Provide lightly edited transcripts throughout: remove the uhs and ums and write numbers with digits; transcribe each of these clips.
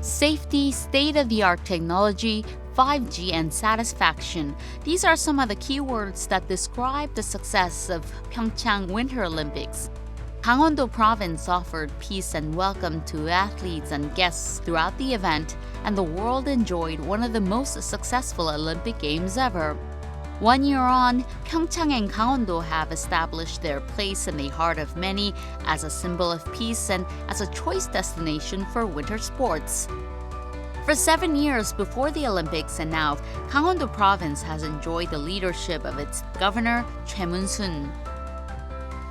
Safety, state-of-the-art technology, 5G, and satisfaction. These are some of the keywords that describe the success of Pyeongchang Winter Olympics. Gangwon-do Province offered peace and welcome to athletes and guests throughout the event, and the world enjoyed one of the most successful Olympic Games ever. 1 year on, Pyeongchang and Gangwon-do have established their place in the heart of many as a symbol of peace and as a choice destination for winter sports. For 7 years before the Olympics and now, Gangwon-do Province has enjoyed the leadership of its governor, Choi Mun-sun.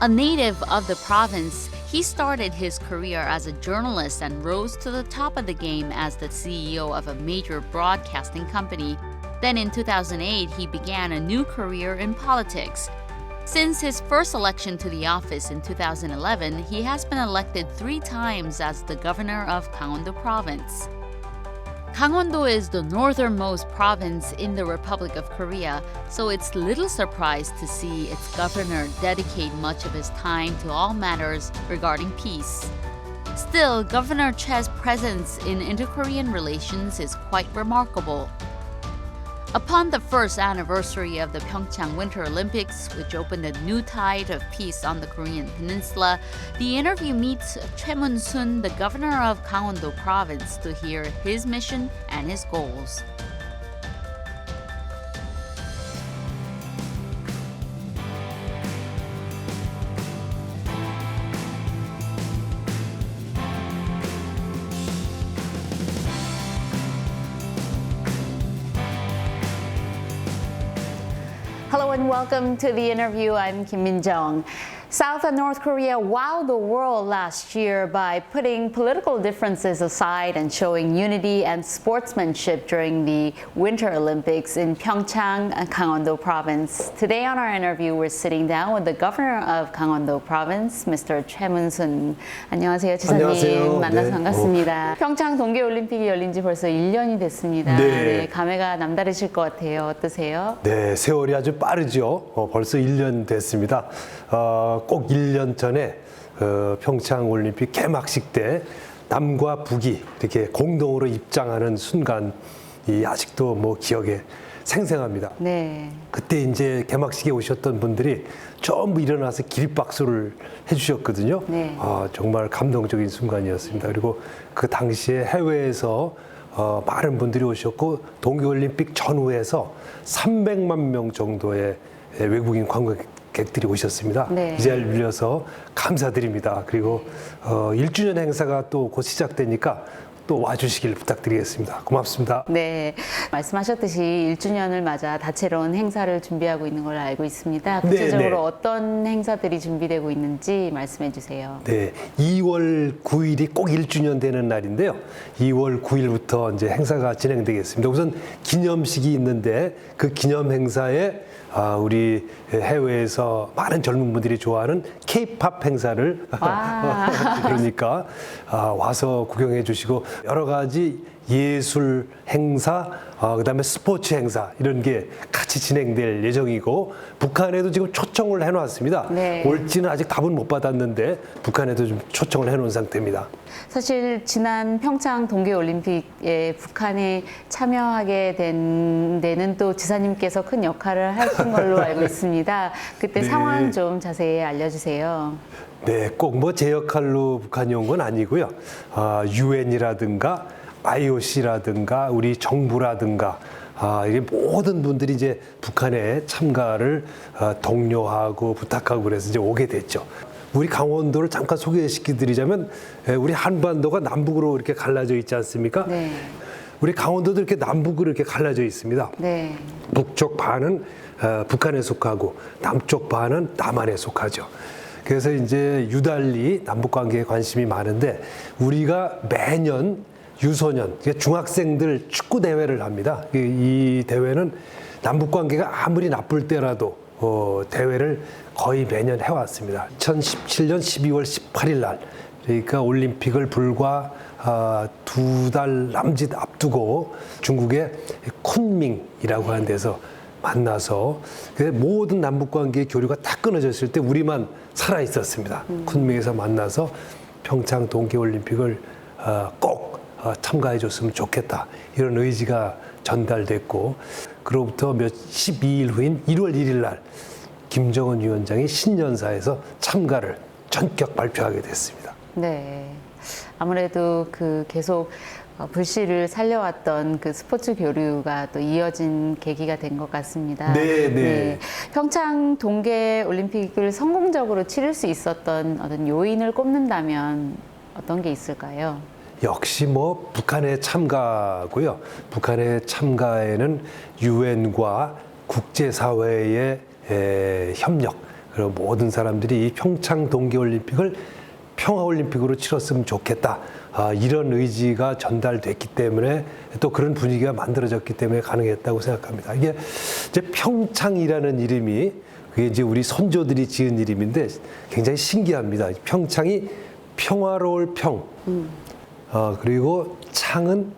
A native of the province, he started his career as a journalist and rose to the top of the game as the CEO of a major broadcasting company. Then in 2008, he began a new career in politics. Since his first election to the office in 2011, he has been elected 3 times as the governor of Gangwon-do Province. Gangwon-do is the northernmost province in the Republic of Korea, so it's little surprise to see its governor dedicate much of his time to all matters regarding peace. Still, Governor Choi's presence in inter-Korean relations is quite remarkable. Upon the first anniversary of the Pyeongchang Winter Olympics, which opened a new tide of peace on the Korean peninsula, the interview meets Choi Mun-sun, the governor of Gangwon-do Province, to hear his mission and his goals. Hello and welcome to the interview. I'm Kim Min-jung. South and North Korea wowed the world last year by putting political differences aside and showing unity and sportsmanship during the Winter Olympics in Pyeongchang and Gangwon-do Province. Today on our interview, we're sitting down with the governor of Gangwon-do Province, Mr. Choi Mun-sun. 안녕하세요, 지사님. 안녕하세요. 만나서 네. 반갑습니다. 평창 동계올림픽이 열린 지 벌써 1년이 됐습니다. 네. 감회가 남다르실 것 같아요. 어떠세요? 네, 세월이 아주 빠르죠. 벌써 1년 됐습니다. 꼭 1년 전에 평창 올림픽 개막식 때 남과 북이 이렇게 공동으로 입장하는 순간이 아직도 뭐 기억에 생생합니다. 네. 그때 이제 개막식에 오셨던 분들이 전부 일어나서 기립박수를 해주셨거든요. 네. 정말 감동적인 순간이었습니다. 그리고 그 당시에 해외에서 많은 분들이 오셨고 동계올림픽 전후에서 300만 명 정도의 외국인 관광객들이 오셨습니다. 네. 이 자리를 빌려서 감사드립니다. 그리고 1주년 행사가 또 곧 시작되니까 또 와주시길 부탁드리겠습니다. 고맙습니다. 네, 말씀하셨듯이 1주년을 맞아 다채로운 행사를 준비하고 있는 걸로 알고 있습니다. 네, 구체적으로 네. 어떤 행사들이 준비되고 있는지 말씀해 주세요. 네, 2월 9일이 꼭 1주년 되는 날인데요. 2월 9일부터 이제 행사가 진행되겠습니다. 우선 기념식이 있는데 그 기념 행사에 우리 해외에서 많은 젊은 분들이 좋아하는 K-팝 행사를 그러니까 와서 구경해 주시고 여러 가지 예술 행사, 그다음에 스포츠 행사 이런 게 같이 진행될 예정이고 북한에도 지금 초청을 해놨습니다. 네. 올지는 아직 답은 못 받았는데 북한에도 좀 초청을 해놓은 상태입니다. 사실 지난 평창 동계올림픽에 북한이 참여하게 된 데는 또 지사님께서 큰 역할을 하신 걸로 알고 있습니다. 그때 네. 상황 좀 자세히 알려주세요. 네, 꼭 뭐 제 역할로 북한이 온 건 아니고요. 유엔이라든가 IOC라든가 우리 정부라든가 이게 모든 분들이 이제 북한에 참가를 독려하고 부탁하고 그래서 이제 오게 됐죠. 우리 강원도를 잠깐 소개시켜드리자면 우리 한반도가 남북으로 이렇게 갈라져 있지 않습니까? 네. 우리 강원도도 이렇게 남북으로 이렇게 갈라져 있습니다. 네. 북쪽 반은 북한에 속하고 남쪽 반은 남한에 속하죠. 그래서 이제 유달리 남북 관계에 관심이 많은데 우리가 매년 유소년, 중학생들 축구 대회를 합니다. 이 대회는 남북 관계가 아무리 나쁠 때라도 대회를 거의 매년 해왔습니다. 2017년 12월 18일 날, 그러니까 올림픽을 불과 2달 남짓 앞두고 중국의 쿤밍이라고 하는 데서 만나서 모든 남북 관계의 교류가 다 끊어졌을 때 우리만 살아 있었습니다. 쿤밍에서 만나서 평창 동계올림픽을 꼭 참가해 줬으면 좋겠다. 이런 의지가 전달됐고 그로부터 12일 후인 1월 1일 날 김정은 위원장이 신년사에서 참가를 전격 발표하게 됐습니다. 네. 아무래도 그 계속 불씨를 살려왔던 그 스포츠 교류가 또 이어진 계기가 된 것 같습니다. 네. 평창 동계 올림픽을 성공적으로 치를 수 있었던 어떤 요인을 꼽는다면 어떤 게 있을까요? 역시 뭐 북한의 참가고요. 북한의 참가에는 유엔과 국제사회의 협력, 그리고 모든 사람들이 이 평창 동계올림픽을 평화올림픽으로 치렀으면 좋겠다. 이런 의지가 전달됐기 때문에 또 그런 분위기가 만들어졌기 때문에 가능했다고 생각합니다. 이게 이제 평창이라는 이름이 그게 이제 우리 선조들이 지은 이름인데 굉장히 신기합니다. 평창이 평화로울 평, 그리고 창은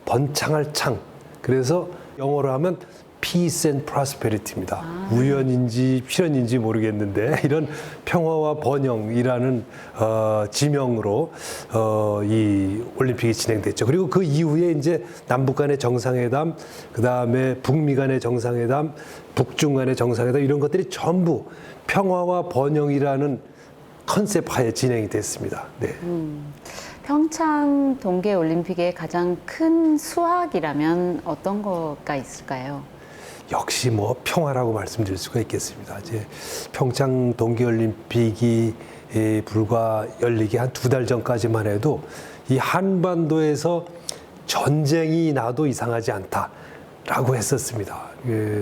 번창할 창. 그래서 영어로 하면 Peace and Prosperity입니다. 우연인지 필연인지 모르겠는데 이런 평화와 번영이라는 지명으로 이 올림픽이 진행됐죠. 그리고 그 이후에 이제 남북 간의 정상회담, 그 다음에 북미 간의 정상회담, 북중 간의 정상회담 이런 것들이 전부 평화와 번영이라는 컨셉 하에 진행이 됐습니다. 네. 평창 동계올림픽의 가장 큰 수확이라면 어떤 거가 있을까요? 역시 뭐 평화라고 말씀드릴 수가 있겠습니다. 이제 평창 동계올림픽이 불과 열리기 한 2달 전까지만 해도 이 한반도에서 전쟁이 나도 이상하지 않다라고 했었습니다.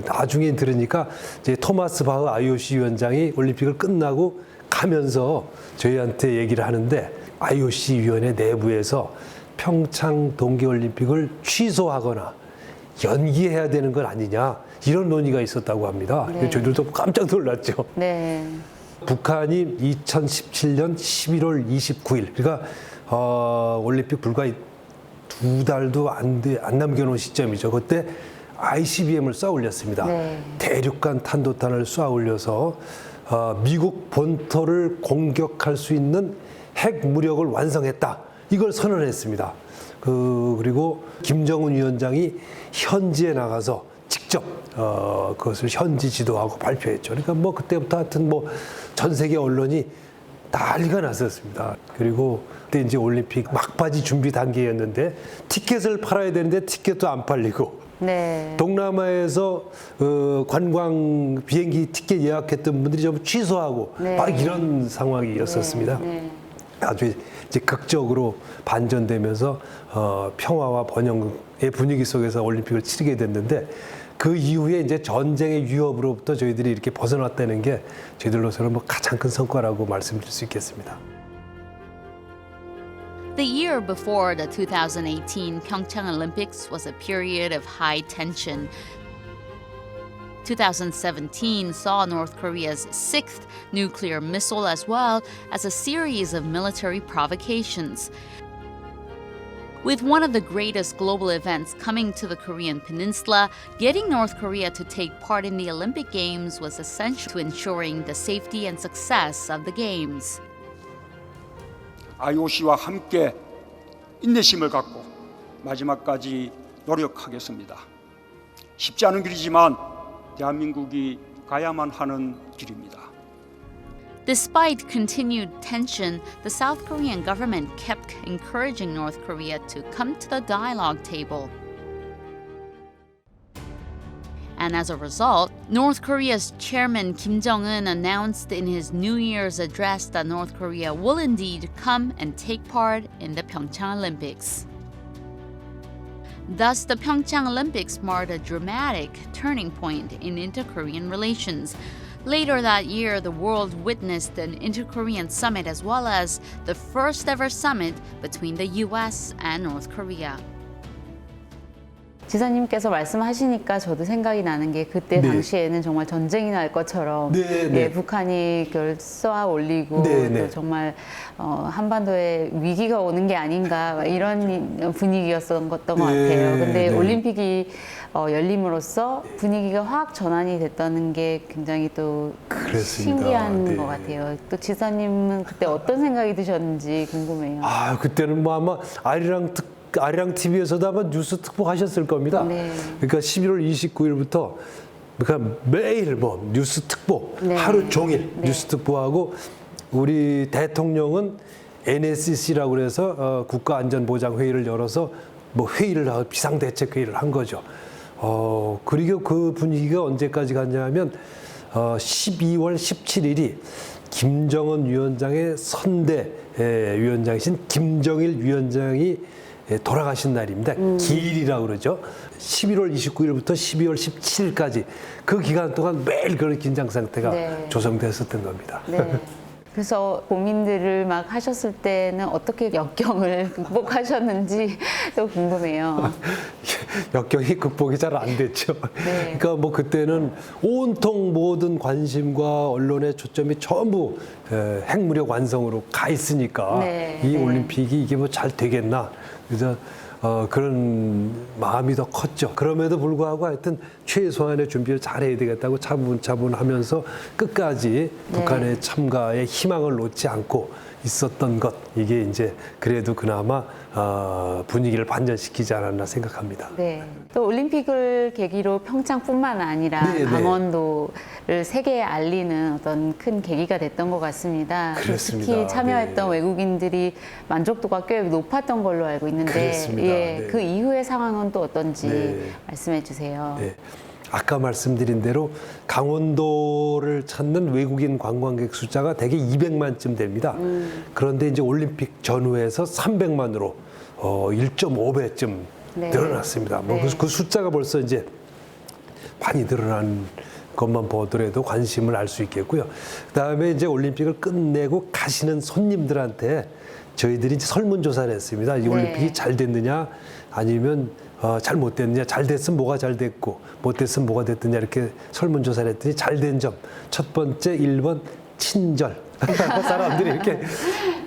나중에 들으니까 이제 토마스 바흐 IOC 위원장이 올림픽을 끝나고 가면서 저희한테 얘기를 하는데 IOC 위원회 내부에서 평창 동계올림픽을 취소하거나 연기해야 되는 건 아니냐 이런 논의가 있었다고 합니다. 네. 저희들도 깜짝 놀랐죠. 네. 북한이 2017년 11월 29일 그러니까 올림픽 불과 2달도 안 남겨놓은 시점이죠. 그때 ICBM을 쏴 올렸습니다. 네. 대륙간 탄도탄을 쏴 올려서 미국 본토를 공격할 수 있는 핵 무력을 완성했다. 이걸 선언했습니다. 그리고 김정은 위원장이 현지에 나가서 직접 그것을 현지 지도하고 발표했죠. 그러니까 뭐 그때부터 하여튼 뭐 전 세계 언론이 난리가 났었습니다. 그리고 그때 이제 올림픽 막바지 준비 단계였는데 티켓을 팔아야 되는데 티켓도 안 팔리고 네. 동남아에서 관광 비행기 티켓 예약했던 분들이 전부 취소하고 네. 막 이런 상황이었었습니다. 네. 아주 이제 극적으로 반전되면서 평화와 번영의 분위기 속에서 올림픽을 치르게 됐는데 그 이후에 이제 전쟁의 위협으로부터 저희들이 이렇게 벗어났다는 게 저희들로서는 뭐 가장 큰 성과라고 말씀드릴 수 있겠습니다. The year before the 2018 Pyeongchang Olympics was a period of high tension. 2017 saw North Korea's sixth nuclear missile as well as a series of military provocations. With one of the greatest global events coming to the Korean peninsula, getting North Korea to take part in the Olympic Games was essential to ensuring the safety and success of the Games. IOC와 함께 인내심을 갖고 마지막까지 노력하겠습니다. 쉽지 않은 길이지만 대한민국이 가야만 하는 길입니다. Despite continued tension, the South Korean government kept encouraging North Korea to come to the dialogue table. And as a result, North Korea's chairman Kim Jong-un announced in his New Year's address that North Korea will indeed come and take part in the Pyeongchang Olympics. Thus, the Pyeongchang Olympics marked a dramatic turning point in inter-Korean relations. Later that year, the world witnessed an inter-Korean summit as well as the first ever summit between the US and North Korea. 지사님께서 말씀하시니까 저도 생각이 나는 게 그때 네. 당시에는 정말 전쟁이 날 것처럼 네, 네. 북한이 그걸 쏘아 올리고 네, 네. 또 정말 한반도에 위기가 오는 게 아닌가 이런 분위기였던 것 같아요. 네, 근데 네. 올림픽이 열림으로써 분위기가 확 전환이 됐다는 게 굉장히 또 그렇습니다. 신기한 네. 것 같아요. 또 지사님은 그때 어떤 생각이 드셨는지 궁금해요. 그때는 뭐 아마 아리랑 TV에서도 아마 뉴스 특보 하셨을 겁니다. 네. 그러니까 11월 29일부터 그러니까 매일 뭐 뉴스 특보 네. 하루 종일 네. 뉴스 특보하고 우리 대통령은 NSC라고 그래서 국가안전보장회의를 열어서 뭐 회의를 하고 비상대책회의를 한 거죠. 그리고 그 분위기가 언제까지 갔냐면 12월 17일이 김정은 위원장의 선대 위원장이신 김정일 위원장이 돌아가신 날입니다. 기일이라고 그러죠. 11월 29일부터 12월 17일까지 그 기간 동안 매일 그런 긴장 상태가 네. 조성됐었던 겁니다. 네. 그래서 고민들을 막 하셨을 때는 어떻게 역경을 극복하셨는지 또 궁금해요. 역경이 극복이 잘 안 됐죠. 네. 그러니까 뭐 그때는 온통 모든 관심과 언론의 초점이 전부 핵무력 완성으로 가 있으니까 네. 이 네. 올림픽이 이게 뭐 잘 되겠나. 그래서 그런 마음이 더 컸죠. 그럼에도 불구하고 하여튼 최소한의 준비를 잘해야 되겠다고 차분차분하면서 끝까지 북한의 참가에 희망을 놓지 않고 있었던 것, 이게 이제 그래도 그나마 분위기를 반전시키지 않았나 생각합니다. 네. 또 올림픽을 계기로 평창뿐만 아니라 네, 네. 강원도를 세계에 알리는 어떤 큰 계기가 됐던 것 같습니다. 그렇습니다. 특히 참여했던 네. 외국인들이 만족도가 꽤 높았던 걸로 알고 있는데, 그렇습니다. 예, 네. 그 이후의 상황은 또 어떤지 네. 말씀해 주세요. 네. 아까 말씀드린 대로 강원도를 찾는 외국인 관광객 숫자가 대개 200만쯤 됩니다. 그런데 이제 올림픽 전후에서 300만으로 1.5배쯤 네. 늘어났습니다. 뭐 네. 그 숫자가 벌써 이제 많이 늘어난 것만 보더라도 관심을 알 수 있겠고요. 그다음에 이제 올림픽을 끝내고 가시는 손님들한테 저희들이 이제 설문조사를 했습니다. 이 네. 올림픽이 잘 됐느냐 아니면 잘 못됐느냐, 잘 됐으면 뭐가 잘 됐고 못됐으면 뭐가 됐느냐 이렇게 설문조사를 했더니 잘 된 점 첫 번째 1번 친절. 사람들이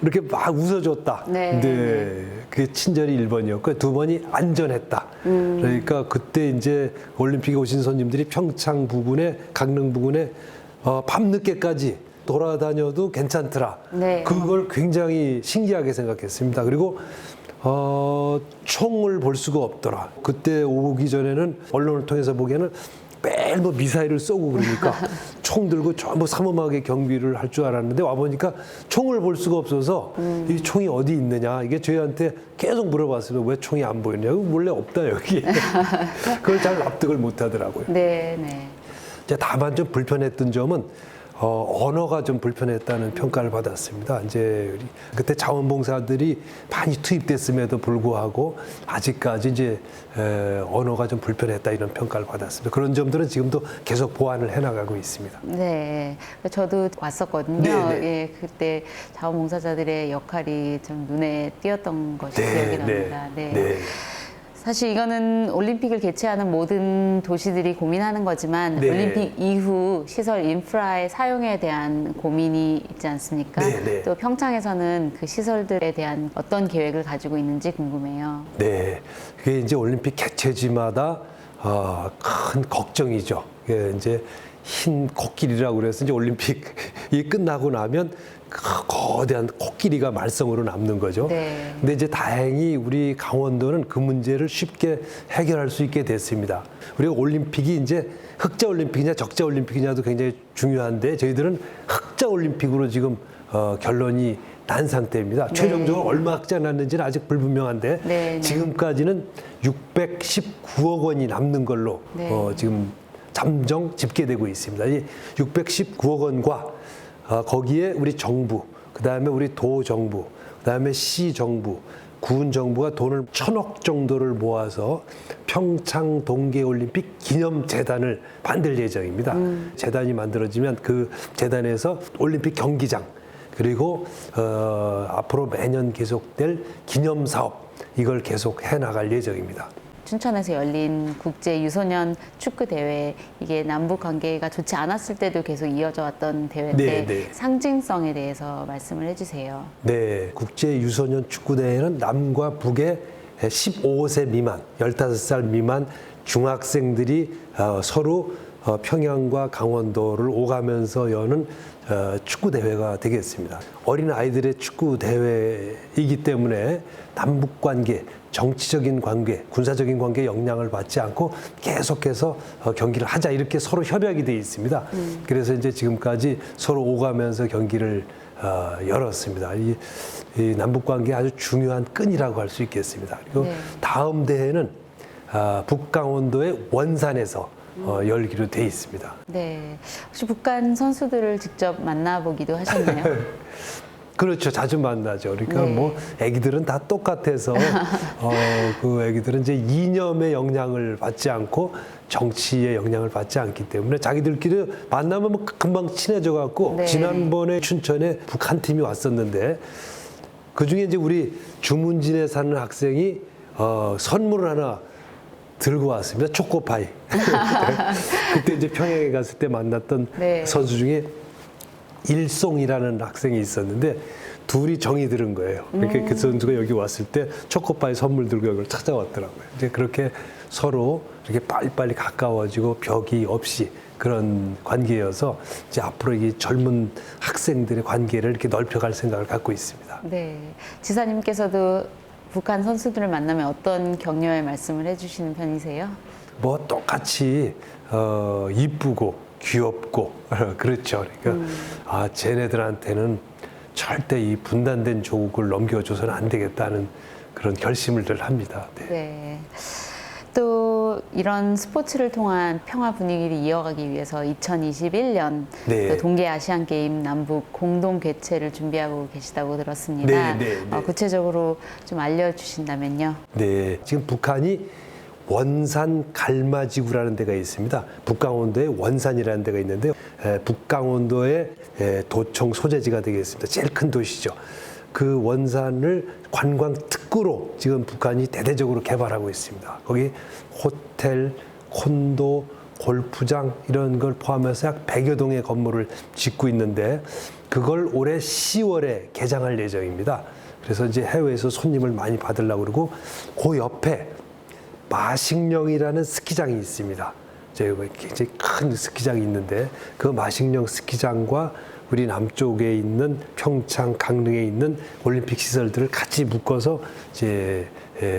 이렇게 막 웃어줬다. 네. 네. 그게 친절이 1번이었고 두 번이 안전했다. 그러니까 그때 이제 올림픽에 오신 손님들이 평창 부근에 강릉 부근에 밤늦게까지 돌아다녀도 괜찮더라. 네. 그걸 굉장히 신기하게 생각했습니다. 그리고 총을 볼 수가 없더라. 그때 오기 전에는 언론을 통해서 보기에는 매일 뭐 미사일을 쏘고 그러니까 총 들고 전부 삼엄하게 경비를 할 줄 알았는데 와보니까 총을 볼 수가 없어서 이 총이 어디 있느냐. 이게 저희한테 계속 물어봤어요. 왜 총이 안 보이냐고. 원래 없다 여기. 그걸 잘 납득을 못 하더라고요. 네, 네. 이제 다만 좀 불편했던 점은 언어가 좀 불편했다는 평가를 받았습니다. 이제 그때 자원봉사들이 많이 투입됐음에도 불구하고 아직까지 이제 언어가 좀 불편했다 이런 평가를 받았습니다. 그런 점들은 지금도 계속 보완을 해나가고 있습니다. 네, 저도 왔었거든요. 네, 네. 예, 그때 자원봉사자들의 역할이 좀 눈에 띄었던 것이 기억이 납니다. 네. 사실 이거는 올림픽을 개최하는 모든 도시들이 고민하는 거지만 네. 올림픽 이후 시설 인프라의 사용에 대한 고민이 있지 않습니까? 네. 또 평창에서는 그 시설들에 대한 어떤 계획을 가지고 있는지 궁금해요. 네, 그게 이제 올림픽 개최지마다 큰 걱정이죠. 이게 이제 흰 코끼리라고 그래서 이제 올림픽이 끝나고 나면 거대한 코끼리가 말썽으로 남는 거죠. 네. 근데 이제 다행히 우리 강원도는 그 문제를 쉽게 해결할 수 있게 됐습니다. 우리가 올림픽이 이제 흑자 올림픽이냐 적자 올림픽이냐도 굉장히 중요한데 저희들은 흑자 올림픽으로 지금 결론이 난 상태입니다. 네. 최종적으로 얼마 흑자 났는지는 아직 불분명한데 네. 지금까지는 619억 원이 남는 걸로 네. 지금 잠정 집계되고 있습니다. 이 619억 원과 거기에 우리 정부, 그다음에 우리 도 정부, 그다음에 시 정부, 군 정부가 돈을 1,000억 정도를 모아서 평창 동계올림픽 기념재단을 만들 예정입니다. 재단이 만들어지면 그 재단에서 올림픽 경기장 그리고 앞으로 매년 계속될 기념사업 이걸 계속 해나갈 예정입니다. 춘천에서 열린 국제 유소년 축구 대회, 이게 남북 관계가 좋지 않았을 때도 계속 이어져 왔던 대회인데 네. 상징성에 대해서 말씀을 해주세요. 네, 국제 유소년 축구 대회는 남과 북의 15세 미만, 15살 미만 중학생들이 서로 평양과 강원도를 오가면서 여는 축구 대회가 되겠습니다. 어린 아이들의 축구 대회이기 때문에 남북 관계, 정치적인 관계, 군사적인 관계에 영향을 받지 않고 계속해서 경기를 하자 이렇게 서로 협약이 되어 있습니다. 그래서 이제 지금까지 서로 오가면서 경기를 열었습니다. 이 남북 관계 아주 중요한 끈이라고 할 수 있겠습니다. 그리고 네. 다음 대회는 북강원도의 원산에서 열기로 돼 있습니다. 네. 혹시 북한 선수들을 직접 만나보기도 하셨나요? 그렇죠. 자주 만나죠. 그러니까 네. 뭐 애기들은 다 똑같아서 그 애기들은 이제 이념의 영향을 받지 않고 정치의 영향을 받지 않기 때문에 자기들끼리 만나면 뭐 금방 친해져 갖고 네. 지난번에 춘천에 북한 팀이 왔었는데 그 중에 이제 우리 주문진에 사는 학생이 선물을 하나 들고 왔습니다. 초코파이. 그때 이제 평양에 갔을 때 만났던 네. 선수 중에 일송이라는 학생이 있었는데 둘이 정이 들은 거예요. 그러니까 그 선수가 여기 왔을 때 초코파이 선물 들고 여기를 찾아왔더라고요. 이제 그렇게 서로 이렇게 빨리빨리 가까워지고 벽이 없이 그런 관계여서 이제 앞으로 이 젊은 학생들의 관계를 이렇게 넓혀갈 생각을 갖고 있습니다. 네. 지사님께서도 북한 선수들을 만나면 어떤 격려의 말씀을 해주시는 편이세요? 뭐 똑같이 이쁘고 귀엽고 그렇죠. 그러니까 쟤네들한테는 절대 이 분단된 조국을 넘겨줘서는 안 되겠다는 그런 결심을 늘 합니다. 네. 네. 또 이런 스포츠를 통한 평화 분위기를 이어가기 위해서 2021년 네. 동계 아시안 게임 남북 공동 개최를 준비하고 계시다고 들었습니다. 네. 구체적으로 좀 알려주신다면요. 네, 지금 북한이 원산 갈마지구라는 데가 있습니다. 북강원도에 원산이라는 데가 있는데요. 북강원도의 도청 소재지가 되겠습니다. 제일 큰 도시죠. 그 원산을 관광 특구로 지금 북한이 대대적으로 개발하고 있습니다. 거기 호텔, 콘도, 골프장 이런 걸 포함해서 약 100여 동의 건물을 짓고 있는데 그걸 올해 10월에 개장할 예정입니다. 그래서 이제 해외에서 손님을 많이 받으려고 그러고 그 옆에 마식령이라는 스키장이 있습니다. 저희 굉장히 큰 스키장이 있는데 그 마식령 스키장과 우리 남쪽에 있는 평창, 강릉에 있는 올림픽 시설들을 같이 묶어서 이제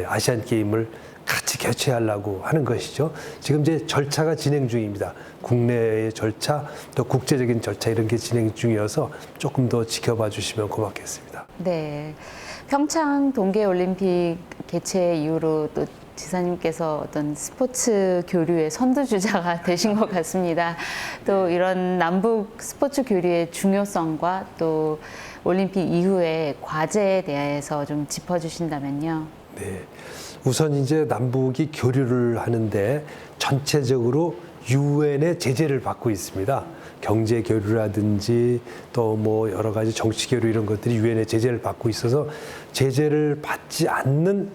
아시안 게임을 같이 개최하려고 하는 것이죠. 지금 이제 절차가 진행 중입니다. 국내의 절차, 또 국제적인 절차 이런 게 진행 중이어서 조금 더 지켜봐 주시면 고맙겠습니다. 네. 평창 동계올림픽 개최 이후로 또 지사님께서 어떤 스포츠 교류의 선두주자가 되신 것 같습니다. 또 이런 남북 스포츠 교류의 중요성과 또 올림픽 이후의 과제에 대해서 좀 짚어주신다면요. 네. 우선 이제 남북이 교류를 하는데 전체적으로 유엔의 제재를 받고 있습니다. 경제 교류라든지 또 뭐 여러 가지 정치 교류 이런 것들이 유엔의 제재를 받고 있어서 제재를 받지 않는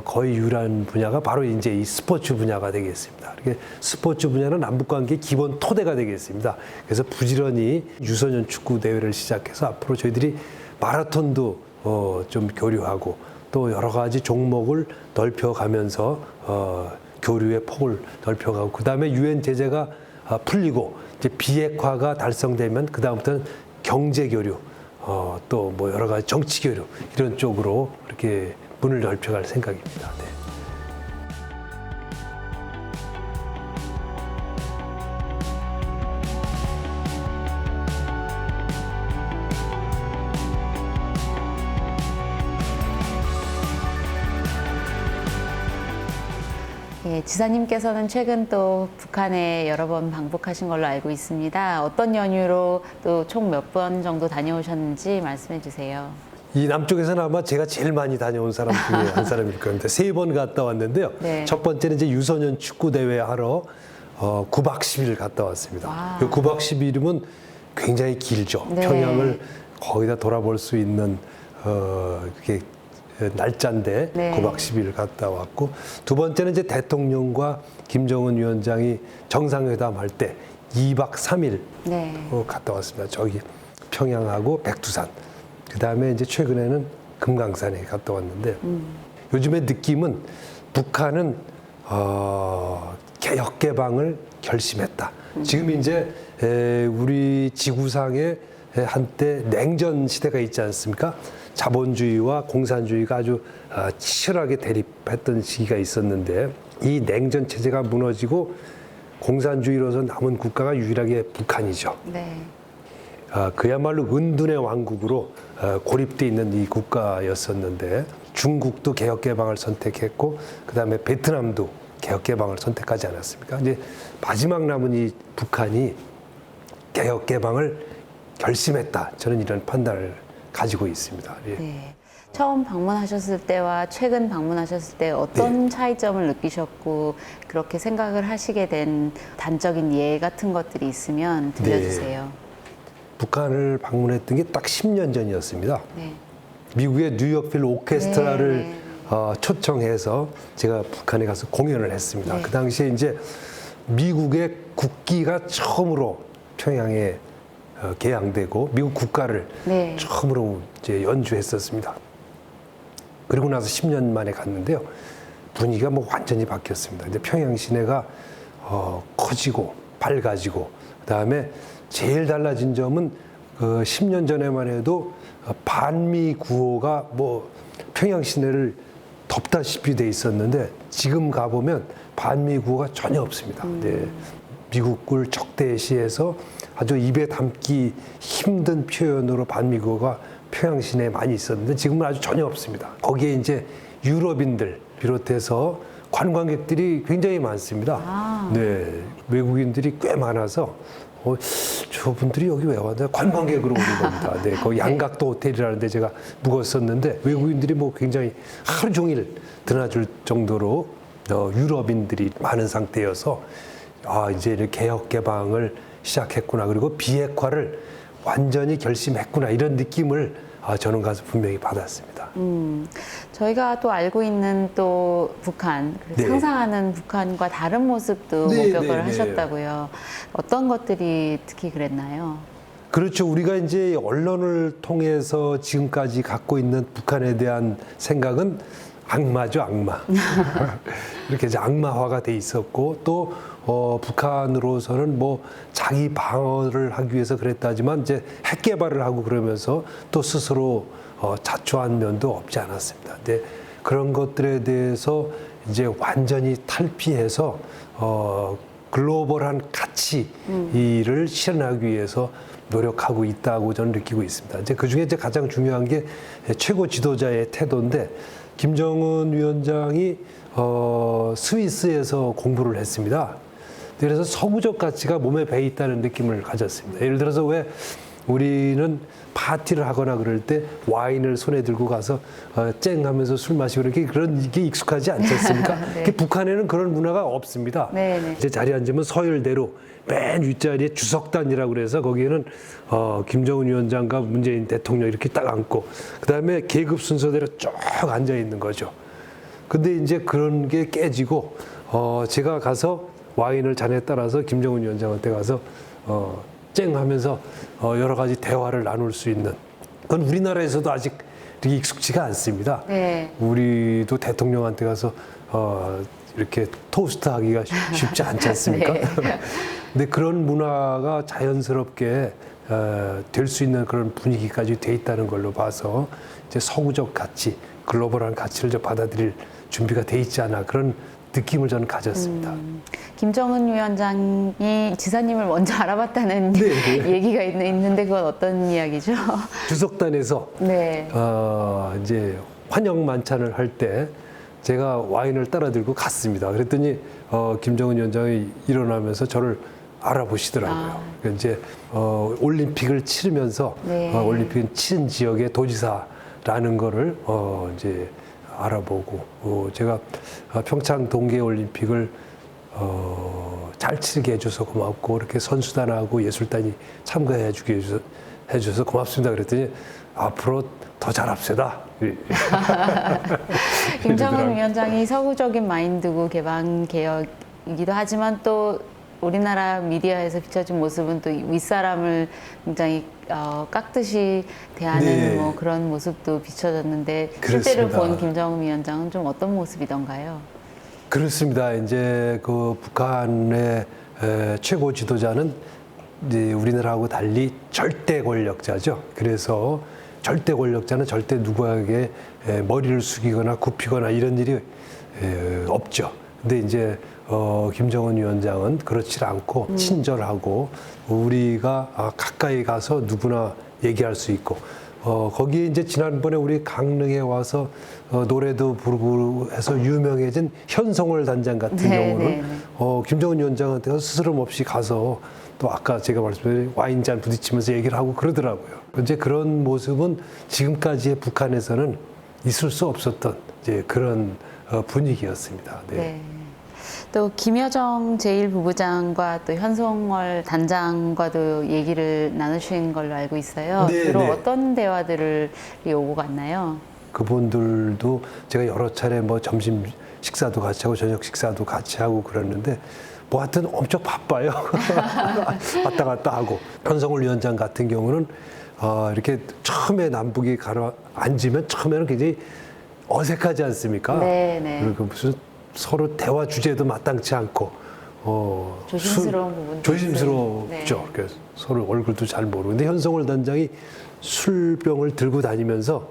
거의 유일한 분야가 바로 이제 이 스포츠 분야가 되겠습니다. 이렇게 스포츠 분야는 남북 관계의 기본 토대가 되겠습니다. 그래서 부지런히 유소년 축구 대회를 시작해서 앞으로 저희들이 마라톤도 좀 교류하고 또 여러 가지 종목을 넓혀가면서 교류의 폭을 넓혀가고 그다음에 유엔 제재가 풀리고 이제 비핵화가 달성되면 그다음부터는 경제 교류 또 뭐 여러 가지 정치 교류 이런 쪽으로 이렇게 문을 넓혀갈 생각입니다. 네. 예, 지사님께서는 최근 또 북한에 여러 번 방북하신 걸로 알고 있습니다. 어떤 연유로 또 총 몇 번 정도 다녀오셨는지 말씀해 주세요. 이 남쪽에서는 아마 제가 제일 많이 다녀온 사람 중에 한 사람일 건데 3번 갔다 왔는데요. 네. 첫 번째는 이제 유소년 축구 대회 하러 9박 10일 갔다 왔습니다. 와. 그 9박 10일이면 굉장히 길죠. 네. 평양을 거의 다 돌아볼 수 있는 그게 날짜인데 네. 9박 10일 갔다 왔고 두 번째는 이제 대통령과 김정은 위원장이 정상회담 할 때 2박 3일 네. 갔다 왔습니다. 저기 평양하고 백두산. 그다음에 이제 최근에는 금강산에 갔다 왔는데 요즘의 느낌은 북한은 개혁 개방을 결심했다. 지금 이제 우리 지구상에 한때 냉전 시대가 있지 않습니까? 자본주의와 공산주의가 아주 치열하게 대립했던 시기가 있었는데 이 냉전 체제가 무너지고 공산주의로서 남은 국가가 유일하게 북한이죠. 네. 그야말로 은둔의 왕국으로 고립돼 있는 이 국가였었는데 중국도 개혁 개방을 선택했고 그다음에 베트남도 개혁 개방을 선택하지 않았습니까? 이제 마지막 남은 이 북한이 개혁 개방을 결심했다. 저는 이런 판단을 가지고 있습니다. 예. 네. 처음 방문하셨을 때와 최근 방문하셨을 때 어떤 차이점을 느끼셨고 그렇게 생각을 하시게 된 단적인 예 같은 것들이 있으면 들려주세요. 북한을 방문했던 게 딱 10년 전이었습니다. 네. 미국의 뉴욕필 오케스트라를 네. 초청해서 제가 북한에 가서 공연을 했습니다. 네. 그 당시에 이제 미국의 국기가 처음으로 평양에 개양되고 미국 국가를 네. 처음으로 이제 연주했었습니다. 그리고 나서 10년 만에 갔는데요. 분위기가 뭐 완전히 바뀌었습니다. 근데 평양 시내가 커지고 밝아지고 그다음에 제일 달라진 점은 10년 전에만 해도 반미 구호가 뭐 평양 시내를 덮다시피 돼 있었는데 지금 가보면 반미 구호가 전혀 없습니다. 네. 미국을 적대시해서 아주 입에 담기 힘든 표현으로 반미 구호가 평양 시내에 많이 있었는데 지금은 아주 전혀 없습니다. 거기에 이제 유럽인들 비롯해서 관광객들이 굉장히 많습니다. 네, 외국인들이 꽤 많아서 저분들이 여기 왜 왔나? 관광객으로 오는 겁니다. 네, 거기 양각도 호텔이라는데 제가 묵었었는데 외국인들이 뭐 굉장히 하루 종일 드나들 정도로 유럽인들이 많은 상태여서 이제 이렇게 개혁 개방을 시작했구나. 그리고 비핵화를 완전히 결심했구나. 이런 느낌을 저는 가서 분명히 받았습니다. 저희가 또 알고 있는 또 북한, 네. 상상하는 북한과 다른 모습도 네, 목격을 네, 네. 하셨다고요. 어떤 것들이 특히 그랬나요? 그렇죠. 우리가 이제 언론을 통해서 지금까지 갖고 있는 북한에 대한 생각은 악마죠, 악마. 이렇게 이제 악마화가 돼 있었고 또 북한으로서는 뭐 자기 방어를 하기 위해서 그랬다지만 이제 핵 개발을 하고 그러면서 또 스스로 자초한 면도 없지 않았습니다. 근데 그런 것들에 대해서 이제 완전히 탈피해서 글로벌한 가치를 실현하기 위해서 노력하고 있다고 저는 느끼고 있습니다. 이제 그 중에 이제 가장 중요한 게 최고 지도자의 태도인데 김정은 위원장이 스위스에서 공부를 했습니다. 그래서 서구적 가치가 몸에 배 있다는 느낌을 가졌습니다. 예를 들어서 왜 우리는 파티를 하거나 그럴 때 와인을 손에 들고 가서 쨍 하면서 술 마시고 이렇게 그런 게 익숙하지 않지 않습니까? 네. 북한에는 그런 문화가 없습니다. 네, 네. 이제 자리에 앉으면 서열대로 맨 윗자리에 주석단이라고 그래서 거기에는 김정은 위원장과 문재인 대통령 이렇게 딱 앉고 그다음에 계급 순서대로 쭉 앉아 있는 거죠. 근데 이제 그런 게 깨지고 제가 가서 와인을 잔에 따라서 김정은 위원장한테 가서 쨍 하면서 여러 가지 대화를 나눌 수 있는 그건 우리나라에서도 아직 되게 익숙지가 않습니다. 네. 우리도 대통령한테 가서 이렇게 토스트 하기가 쉽지 않지 않습니까? 네. 근데 그런 문화가 자연스럽게 될 수 있는 그런 분위기까지 돼 있다는 걸로 봐서 이제 서구적 가치, 글로벌한 가치를 좀 받아들일 준비가 돼 있지 않아 그런 느낌을 저는 가졌습니다. 김정은 위원장이 지사님을 먼저 알아봤다는 네. 얘기가 있는데 그건 어떤 이야기죠? 주석단에서 네. 이제 환영 만찬을 할 때 제가 와인을 따라 들고 갔습니다. 그랬더니 김정은 위원장이 일어나면서 저를 알아보시더라고요. 그러니까 이제 올림픽을 치르면서 네. 올림픽은 치른 지역의 도지사라는 거를 이제 알아보고 제가 평창 동계올림픽을 잘 치르게 해줘서 고맙고 이렇게 선수단하고 예술단이 참가해주게 해줘서 고맙습니다. 그랬더니 앞으로 더 잘합시다. 김정은 위원장이 서구적인 마인드고 개방 개혁이기도 하지만 또 우리나라 미디어에서 비춰진 모습은 또 윗사람을 굉장히 깎듯이 대하는 네. 뭐 그런 모습도 비춰졌는데 그렇습니다. 실제로 본 김정은 위원장은 좀 어떤 모습이던가요? 그렇습니다. 이제 그 북한의 최고 지도자는 이제 우리나라하고 달리 절대 권력자죠. 그래서 절대 권력자는 절대 누구에게 머리를 숙이거나 굽히거나 이런 일이 없죠. 근데 이제 김정은 위원장은 그렇지 않고 친절하고 우리가 가까이 가서 누구나 얘기할 수 있고 거기에 이제 지난번에 우리 강릉에 와서 노래도 부르고 해서 유명해진 현송월 단장 같은 경우는 김정은 위원장한테 스스럼 없이 가서 또 아까 제가 말씀드린 와인잔 부딪히면서 얘기를 하고 그러더라고요. 이제 그런 모습은 지금까지의 북한에서는 있을 수 없었던 이제 그런 분위기였습니다. 네. 네. 또 김여정 제1부부장과 또 현송월 단장과도 얘기를 나누신 걸로 알고 있어요. 네, 주로 네. 어떤 대화들이 오고 갔나요? 그분들도 제가 여러 차례 뭐 점심 식사도 같이 하고 저녁 식사도 같이 하고 그랬는데 뭐 하여튼 엄청 바빠요. 왔다 갔다 하고. 현송월 위원장 같은 경우는 이렇게 처음에 남북이 가라앉으면 처음에는 굉장히 어색하지 않습니까? 네. 그리고 무슨 서로 대화 주제도 마땅치 않고 조심스러운 부분도 조심스럽죠. 있어요. 그래서 서로 얼굴도 잘 모르고. 근데 현송월 단장이 술병을 들고 다니면서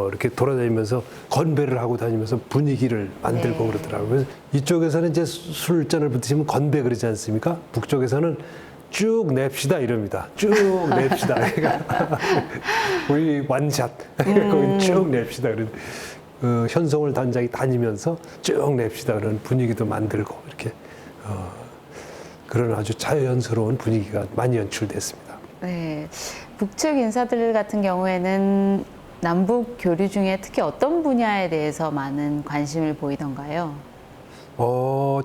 이렇게 돌아다니면서 건배를 하고 다니면서 분위기를 만들고 그러더라고요. 그래서 이쪽에서는 이제 술잔을 붙이면 건배 그러지 않습니까? 북쪽에서는 쭉 냅시다 이럽니다. 쭉 냅시다. 그러니까 우리 완샷 거기 쭉 냅시다. 현송월 단장이 다니면서 쭉 냅시다 그런 분위기도 만들고 이렇게 그런 아주 자연스러운 분위기가 많이 연출됐습니다. 네. 북측 인사들 같은 경우에는 남북 교류 중에 특히 어떤 분야에 대해서 많은 관심을 보이던가요?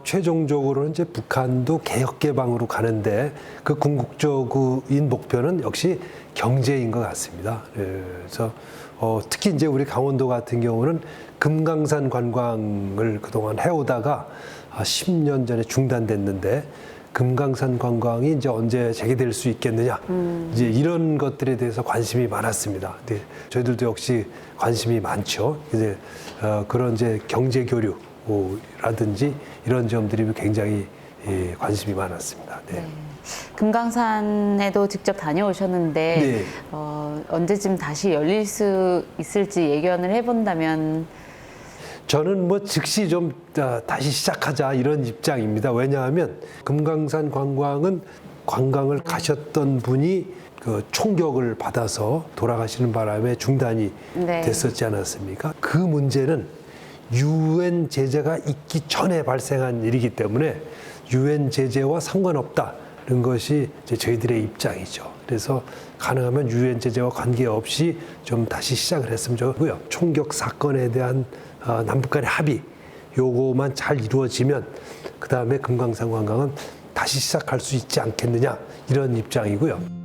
최종적으로는 이제 북한도 개혁 개방으로 가는데 그 궁극적인 목표는 역시 경제인 것 같습니다. 그래서 특히 이제 우리 강원도 같은 경우는 금강산 관광을 그동안 해오다가 10년 전에 중단됐는데 금강산 관광이 이제 언제 재개될 수 있겠느냐 이제 이런 것들에 대해서 관심이 많았습니다. 네, 저희들도 역시 관심이 많죠. 이제 그런 이제 경제 교류라든지 이런 점들이 굉장히 관심이 많았습니다. 네. 금강산에도 직접 다녀오셨는데 네. 언제쯤 다시 열릴 수 있을지 예견을 해본다면 저는 뭐 즉시 좀 다시 시작하자 이런 입장입니다. 왜냐하면 금강산 관광은 관광을 가셨던 분이 그 총격을 받아서 돌아가시는 바람에 중단이 됐었지 않았습니까? 그 문제는 유엔 제재가 있기 전에 발생한 일이기 때문에 유엔 제재와 상관없다는 것이 이제 저희들의 입장이죠. 그래서 가능하면 유엔 제재와 관계없이 좀 다시 시작을 했으면 좋고요. 총격 사건에 대한 남북 간의 합의 요거만 잘 이루어지면 그 다음에 금강산 관광은 다시 시작할 수 있지 않겠느냐 이런 입장이고요.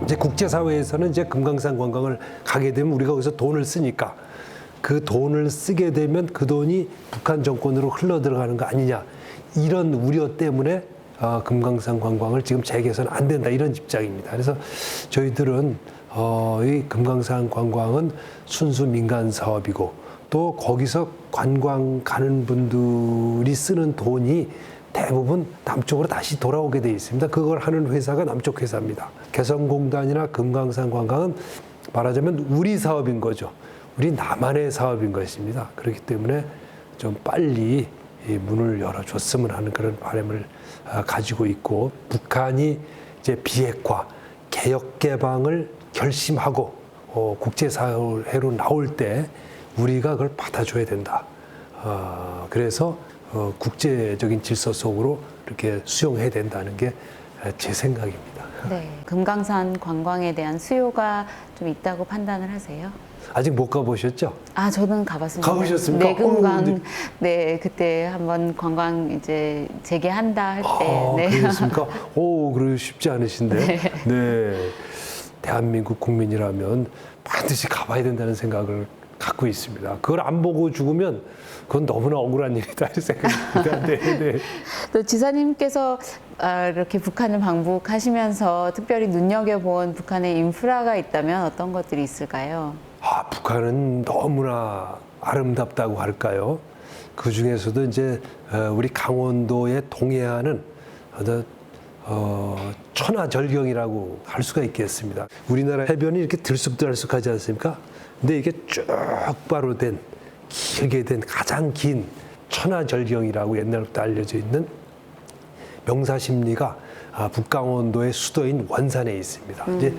이제 국제사회에서는 이제 금강산 관광을 가게 되면 우리가 거기서 돈을 쓰니까 그 돈을 쓰게 되면 그 돈이 북한 정권으로 흘러 들어가는 거 아니냐, 이런 우려 때문에 금강산 관광을 지금 재개선 안 된다, 이런 입장입니다. 그래서 저희들은 이 금강산 관광은 순수 민간 사업이고, 또 거기서 관광 가는 분들이 쓰는 돈이 대부분 남쪽으로 다시 돌아오게 돼 있습니다. 그걸 하는 회사가 남쪽 회사입니다. 개성공단이나 금강산 관광은 말하자면 우리 사업인 거죠. 우리 남한의 사업인 것입니다. 그렇기 때문에 좀 빨리 이 문을 열어줬으면 하는 그런 바람을 가지고 있고, 북한이 이제 비핵화, 개혁 개방을 결심하고 국제사회로 나올 때 우리가 그걸 받아줘야 된다. 그래서 국제적인 질서 속으로 이렇게 수용해야 된다는 게 제 생각입니다. 네, 금강산 관광에 대한 수요가 좀 있다고 판단을 하세요? 아직 못 가보셨죠? 아, 저는 가봤습니다. 가보셨습니까? 네, 금강. 네. 네, 그때 한번 관광 이제 재개한다 할 때. 네. 그렇습니까? 오, 그러 쉽지 않으신데. 네. 네. 대한민국 국민이라면 반드시 가봐야 된다는 생각을 갖고 있습니다. 그걸 안 보고 죽으면 그건 너무나 억울한 일이다, 이 생각입니다. 네, 네. 또 지사님께서 이렇게 북한을 방북하시면서 특별히 눈여겨본 북한의 인프라가 있다면 어떤 것들이 있을까요? 북한은 너무나 아름답다고 할까요? 그 중에서도 이제 우리 강원도의 동해안은 천하절경이라고 할 수가 있겠습니다. 우리나라 해변이 이렇게 들쑥들쑥하지 않습니까? 근데 이게 쭉 바로 된, 길게 된 가장 긴 천하절경이라고 옛날부터 알려져 있는 명사십리가 북강원도의 수도인 원산에 있습니다. 이제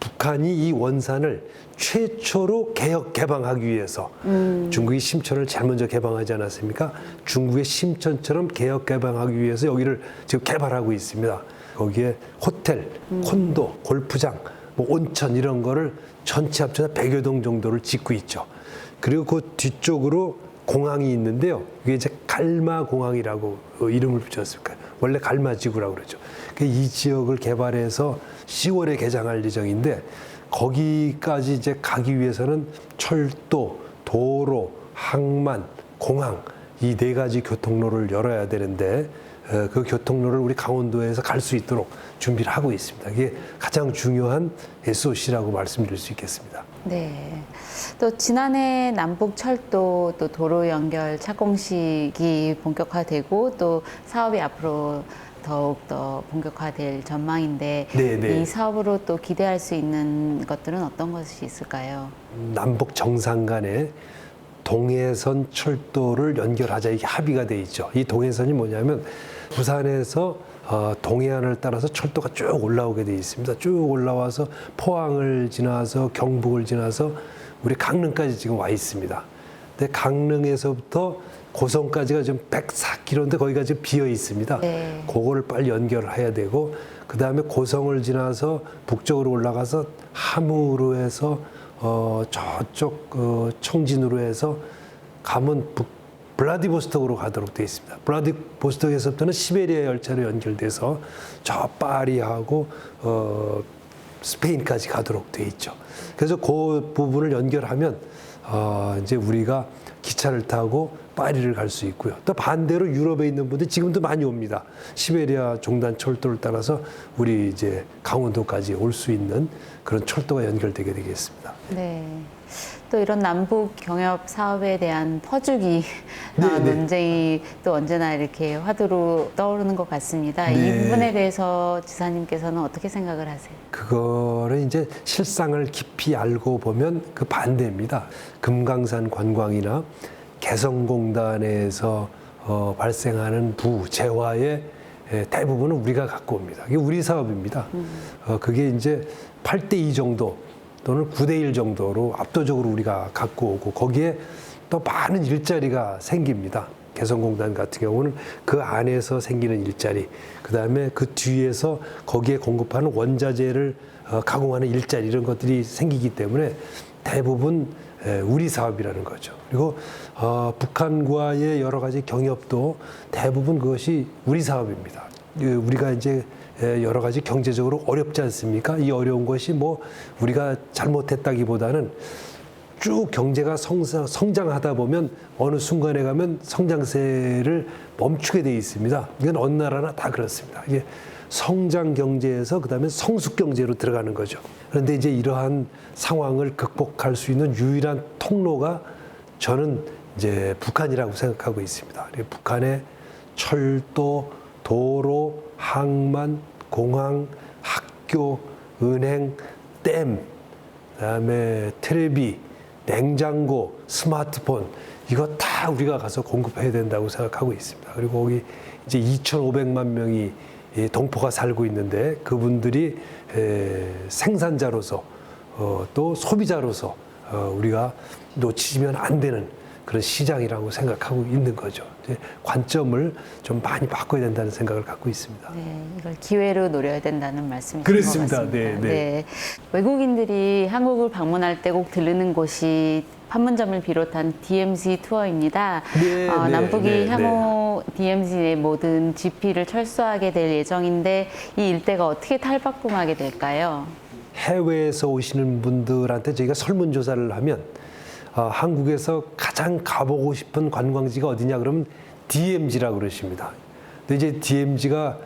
북한이 이 원산을 최초로 개혁 개방하기 위해서 중국이 심천을 제일 먼저 개방하지 않았습니까? 중국의 심천처럼 개혁 개방하기 위해서 여기를 지금 개발하고 있습니다. 거기에 호텔, 콘도, 골프장, 뭐 온천 이런 거를 전체 합쳐서 100여 동 정도를 짓고 있죠. 그리고 그 뒤쪽으로 공항이 있는데요. 이게 이제 갈마공항이라고 이름을 붙였을까요? 원래 갈마지구라고 그러죠. 이 지역을 개발해서 10월에 개장할 예정인데, 거기까지 이제 가기 위해서는 철도, 도로, 항만, 공항 이 4가지 교통로를 열어야 되는데, 그 교통로를 우리 강원도에서 갈 수 있도록 준비를 하고 있습니다. 이게 가장 중요한 SOC라고 말씀드릴 수 있겠습니다. 네. 또 지난해 남북 철도 또 도로 연결 착공식이 본격화되고 또 사업이 앞으로 더욱 더 본격화될 전망인데, 네네. 이 사업으로 또 기대할 수 있는 것들은 어떤 것이 있을까요? 남북 정상 간에 동해선 철도를 연결하자, 이게 합의가 돼 있죠. 이 동해선이 뭐냐면 부산에서 동해안을 따라서 철도가 쭉 올라오게 돼 있습니다. 쭉 올라와서 포항을 지나서 경북을 지나서 우리 강릉까지 지금 와 있습니다. 근데 강릉에서부터 고성까지가 지금 104km인데 거기가 지금 비어 있습니다. 네. 그거를 빨리 연결을 해야 되고, 그 다음에 고성을 지나서 북쪽으로 올라가서 함으로 해서 저쪽 청진으로 해서 가면 블라디보스톡으로 가도록 되어 있습니다. 블라디보스톡에서부터는 시베리아 열차로 연결돼서 저 파리하고 스페인까지 가도록 되어 있죠. 그래서 그 부분을 연결하면 이제 우리가 기차를 타고 파리를 갈 수 있고요. 또 반대로 유럽에 있는 분들 지금도 많이 옵니다. 시베리아 종단 철도를 따라서 우리 이제 강원도까지 올 수 있는 그런 철도가 연결되게 되겠습니다. 네. 또 이런 남북 경협 사업에 대한 퍼주기 네, 네. 논쟁이 또 언제나 이렇게 화두로 떠오르는 것 같습니다. 네. 이 부분에 대해서 지사님께서는 어떻게 생각을 하세요? 그거를 이제 실상을 깊이 알고 보면 그 반대입니다. 금강산 관광이나 개성공단에서 발생하는 재화의 대부분은 우리가 갖고 옵니다. 이게 우리 사업입니다. 그게 이제 8대2 정도 또는 9대1 정도로 압도적으로 우리가 갖고 오고, 거기에 또 많은 일자리가 생깁니다. 개성공단 같은 경우는 그 안에서 생기는 일자리, 그 다음에 그 뒤에서 거기에 공급하는 원자재를 가공하는 일자리, 이런 것들이 생기기 때문에 대부분 우리 사업이라는 거죠. 그리고 북한과의 여러 가지 경협도 대부분 그것이 우리 사업입니다. 우리가 이제 여러 가지 경제적으로 어렵지 않습니까? 이 어려운 것이 뭐 우리가 잘못했다기보다는 쭉 경제가 성장하다 보면 어느 순간에 가면 성장세를 멈추게 돼 있습니다. 이건 어느 나라나 다 그렇습니다. 이게 성장 경제에서 그다음에 성숙 경제로 들어가는 거죠. 그런데 이제 이러한 상황을 극복할 수 있는 유일한 통로가 저는 이제 북한이라고 생각하고 있습니다. 북한의 철도, 도로, 항만, 공항, 학교, 은행, 댐, 그다음에 텔레비, 냉장고, 스마트폰 이거 다 우리가 가서 공급해야 된다고 생각하고 있습니다. 그리고 거기 이제 2,500만 명이 동포가 살고 있는데 그분들이 생산자로서 또 소비자로서 우리가 놓치면 안 되는 그런 시장이라고 생각하고 있는 거죠. 관점을 좀 많이 바꿔야 된다는 생각을 갖고 있습니다. 네, 이걸 기회로 노려야 된다는 말씀이신 것 그렇습니다. 같습니다. 네, 네. 외국인들이 한국을 방문할 때 꼭 들르는 곳이 판문점을 비롯한 DMZ 투어입니다. 네, 네, 남북이 네, 향후 DMZ의 모든 GP를 철수하게 될 예정인데 이 일대가 어떻게 탈바꿈하게 될까요? 해외에서 오시는 분들한테 저희가 설문조사를 하면 한국에서 가장 가보고 싶은 관광지가 어디냐 그러면 DMZ라고 그러십니다. 근데 이제 DMZ가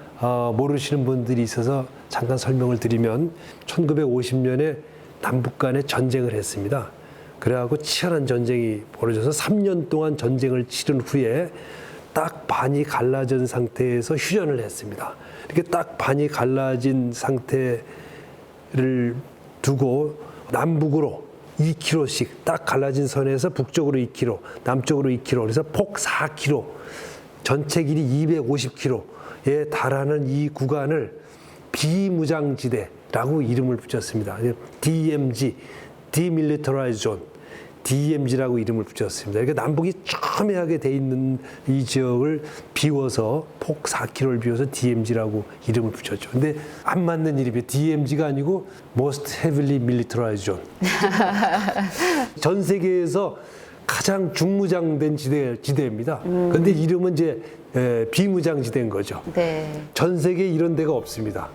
모르시는 분들이 있어서 잠깐 설명을 드리면 1950년에 남북 간에 전쟁을 했습니다. 그래갖고 치열한 전쟁이 벌어져서 3년 동안 전쟁을 치른 후에 딱 반이 갈라진 상태에서 휴전을 했습니다. 이렇게 딱 반이 갈라진 상태를 두고 남북으로 2km씩 딱 갈라진 선에서 북쪽으로 2km, 남쪽으로 2km, 그래서 폭 4km, 전체 길이 250km에 달하는 이 구간을 비무장지대라고 이름을 붙였습니다. DMZ, Demilitarized Zone, DMZ라고 이름을 붙였습니다. 그러니까 남북이 첨예하게 돼 있는 이 지역을 비워서 폭 4km를 비워서 DMZ라고 이름을 붙였죠. 근데 안 맞는 이름이에요. DMZ가 아니고 Most Heavily Militarized Zone. 전 세계에서 가장 중무장된 지대입니다. 그런데 이름은 이제 비무장지대인 거죠. 네. 전 세계에 이런 데가 없습니다.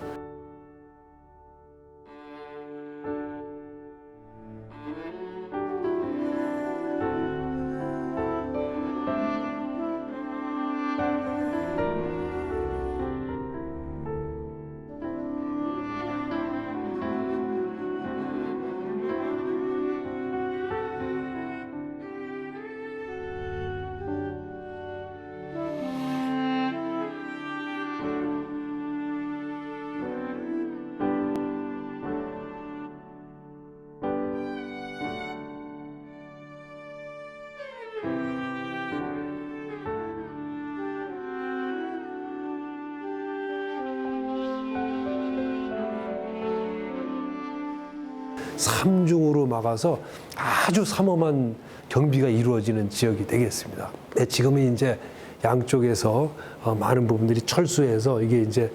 삼중으로 막아서 아주 삼엄한 경비가 이루어지는 지역이 되겠습니다. 네, 지금은 이제 양쪽에서 많은 부분들이 철수해서 이게 이제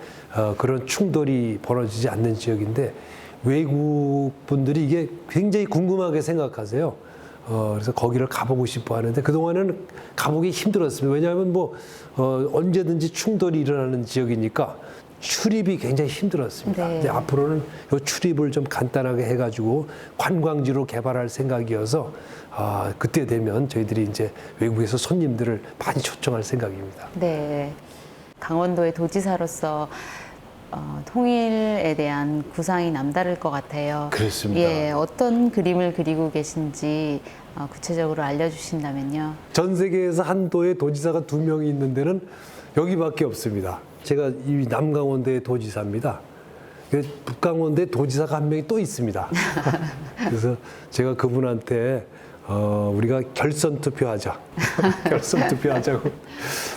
그런 충돌이 벌어지지 않는 지역인데 외국 분들이 이게 굉장히 궁금하게 생각하세요. 그래서 거기를 가보고 싶어 하는데 그동안에는 가보기 힘들었습니다. 왜냐하면 뭐 언제든지 충돌이 일어나는 지역이니까 출입이 굉장히 힘들었습니다. 네. 근데 앞으로는 이 출입을 좀 간단하게 해가지고 관광지로 개발할 생각이어서 그때 되면 저희들이 이제 외국에서 손님들을 많이 초청할 생각입니다. 네. 강원도의 도지사로서 통일에 대한 구상이 남다를 것 같아요. 그렇습니다. 예, 어떤 그림을 그리고 계신지 구체적으로 알려주신다면요. 전 세계에서 한 도의 도지사가 2명이 있는 데는 여기밖에 없습니다. 제가 이 남강원도의 도지사입니다. 북강원도의 도지사가 1명이 또 있습니다. 그래서 제가 그분한테 우리가 결선 투표하자. 결선 투표하자고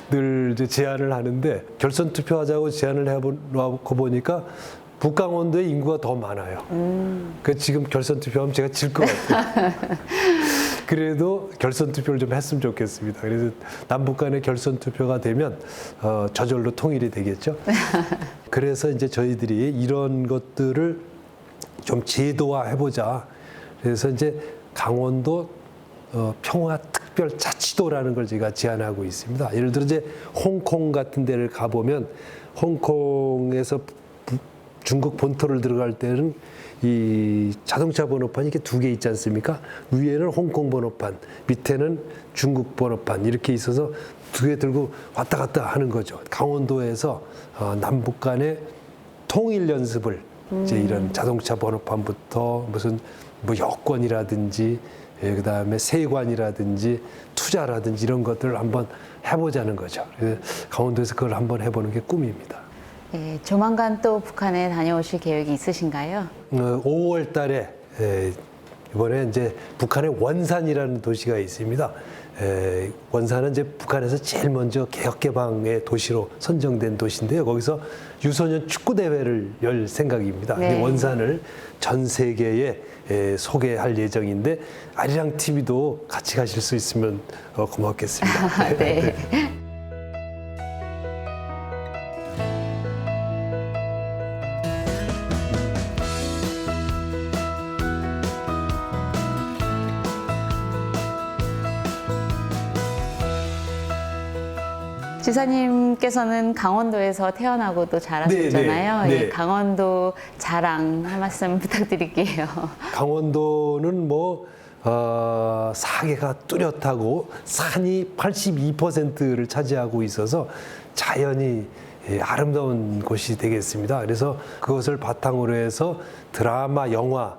늘 이제 제안을 하는데 결선 투표하자고 제안을 해보고 보니까 북강원도의 인구가 더 많아요. 그 지금 결선 투표하면 제가 질 것 같아요. 그래도 결선 투표를 좀 했으면 좋겠습니다. 그래서 남북 간의 결선 투표가 되면 저절로 통일이 되겠죠. 그래서 이제 저희들이 이런 것들을 좀 제도화해보자. 그래서 이제 강원도 평화특별자치도라는 걸 제가 제안하고 있습니다. 예를 들어 이제 홍콩 같은 데를 가보면 홍콩에서 중국 본토를 들어갈 때는 이 자동차 번호판이 이렇게 두 개 있지 않습니까? 위에는 홍콩 번호판, 밑에는 중국 번호판 이렇게 있어서 두 개 들고 왔다 갔다 하는 거죠. 강원도에서 남북 간의 통일 연습을 이제 이런 자동차 번호판부터 무슨 뭐 여권이라든지 그다음에 세관이라든지 투자라든지 이런 것들을 한번 해보자는 거죠. 그래서 강원도에서 그걸 한번 해보는 게 꿈입니다. 예, 조만간 또 북한에 다녀오실 계획이 있으신가요? 5월 달에 이번에 이제 북한의 원산이라는 도시가 있습니다. 원산은 이제 북한에서 제일 먼저 개혁 개방의 도시로 선정된 도시인데요. 거기서 유소년 축구 대회를 열 생각입니다. 네. 근데 원산을 전 세계에 소개할 예정인데 아리랑 TV도 같이 가실 수 있으면 고맙겠습니다. 네. 지사님께서는 강원도에서 태어나고 또 자라셨잖아요. 네, 네, 네. 예, 강원도 자랑 한 말씀 부탁드릴게요. 강원도는 뭐 사계가 뚜렷하고 산이 82%를 차지하고 있어서 자연이 아름다운 곳이 되겠습니다. 그래서 그것을 바탕으로 해서 드라마, 영화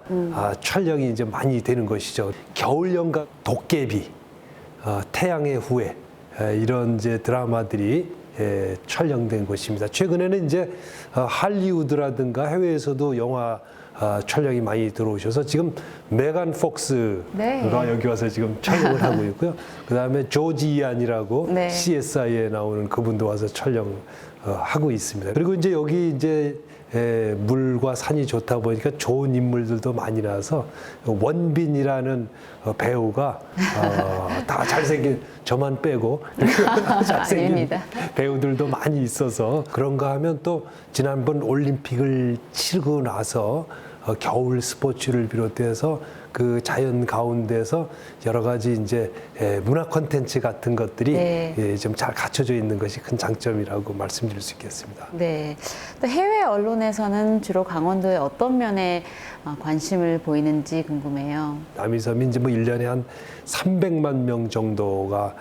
촬영이 이제 많이 되는 것이죠. 겨울연가, 도깨비, 태양의 후예 이런 이제 드라마들이 촬영된 곳입니다. 최근에는 이제 할리우드라든가 해외에서도 영화 촬영이 많이 들어오셔서 지금 메간 폭스가 네. 여기 와서 지금 촬영을 하고 있고요. 그다음에 조지 이안이라고 네. CSI에 나오는 그분도 와서 촬영하고 있습니다. 그리고 이제 여기 이제 물과 산이 좋다 보니까 좋은 인물들도 많이 나와서 원빈이라는 배우가 다 잘생긴 저만 빼고 잘생긴 아닙니다. 배우들도 많이 있어서 그런가 하면 또 지난번 올림픽을 치르고 나서 겨울 스포츠를 비롯해서 그 자연 가운데서 여러 가지 이제 문화 콘텐츠 같은 것들이 네. 좀 잘 갖춰져 있는 것이 큰 장점이라고 말씀드릴 수 있겠습니다. 네. 또 해외 언론에서는 주로 강원도의 어떤 면에 관심을 보이는지 궁금해요. 남이섬이 이제 뭐 1년에 한 300만 명 정도가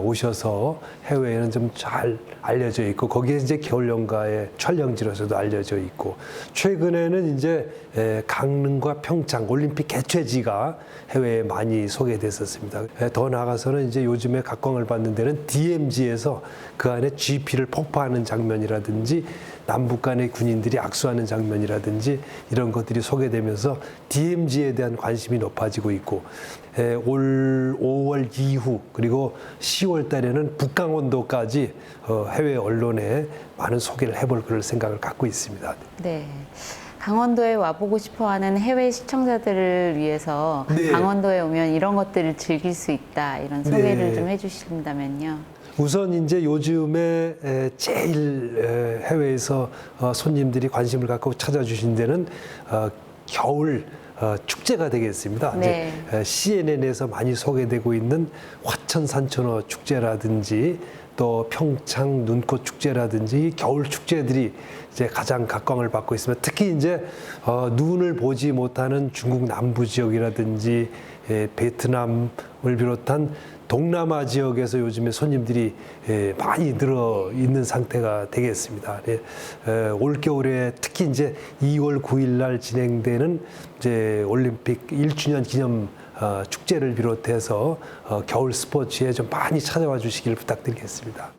오셔서 해외에는 좀 잘 알려져 있고 거기에 이제 겨울연가의 촬영지로서도 알려져 있고 최근에는 이제 강릉과 평창 올림픽 개최지가 해외에 많이 소개됐었습니다. 더 나아가서는 이제 요즘에 각광을 받는 데는 DMZ에서 그 안에 GP를 폭파하는 장면이라든지 남북 간의 군인들이 악수하는 장면이라든지 이런 것들이 소개되면서 DMZ에 대한 관심이 높아지고 있고 올 5월 이후 그리고 10월 달에는 북강원도까지 해외 언론에 많은 소개를 해볼 그럴 생각을 갖고 있습니다. 네. 강원도에 와보고 싶어하는 해외 시청자들을 위해서 네. 강원도에 오면 이런 것들을 즐길 수 있다 이런 소개를 네. 좀 해주신다면요. 우선 이제 요즘에 제일 해외에서 네. 손님들이 관심을 갖고 찾아주신 데는 겨울 축제가 되겠습니다. 네. 이제 CNN에서 많이 소개되고 있는 화천 산천어 축제라든지 또 평창 눈꽃 축제라든지 겨울 축제들이 이제 가장 각광을 받고 있으면 특히 이제 눈을 보지 못하는 중국 남부 지역이라든지 베트남을 비롯한 동남아 지역에서 요즘에 손님들이 많이 늘어 있는 상태가 되겠습니다. 올겨울에 특히 이제 2월 9일 날 진행되는 이제 올림픽 1주년 기념 축제를 비롯해서 겨울 스포츠에 좀 많이 찾아와 주시길 부탁드리겠습니다.